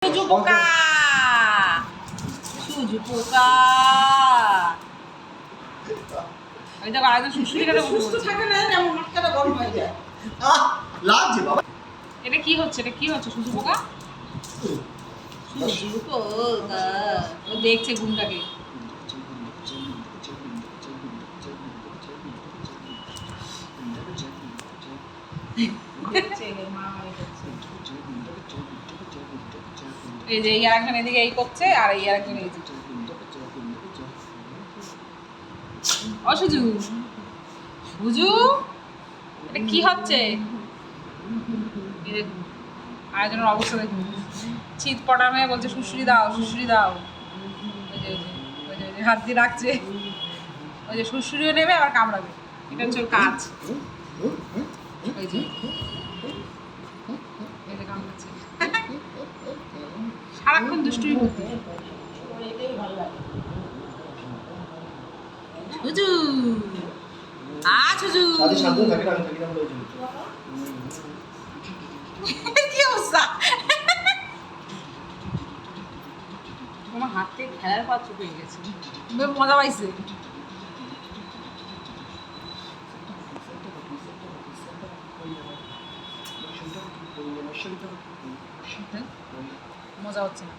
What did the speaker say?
সুজু পোকা সুজু পোকা ওই দেখো আজ সুশুরিটা সুস্থ থাকে না এমন মাথাটা গরম হয়ে যায়। লাগছে বাবা। এটা কি হচ্ছে সুজু পোকা সুজু পোকা ও দেখছে ঘুমটাকে দেখছে মা দেখছে। এই যে এই আরেকজন এদিকে এই করছে আর এই আরেকজন এই ও সুজু সুজু এটা কি হচ্ছে আরেকজনের অবস্থা দেখুন শীত পটা মেয়ে বলছে শুশুরি দাও ওই যে হাত দিয়ে রাখছে ওই যে শুশুরিও নেবে আবার কামড়াবে এটা হচ্ছে ওর কাজ ওই যে কামড়াচ্ছে সারাক্ষণ দুষ্টুমি করতে এটাই ভালো লাগে। সুজু সুজু সাথে শান্ত থাকে না, আমি থাকি না বলে ওই জন্য। কি অবস্থা আমার হাত থেকে খেলার পাত্র পেয়ে গেছে মজা পাইছে মজা হচ্ছে না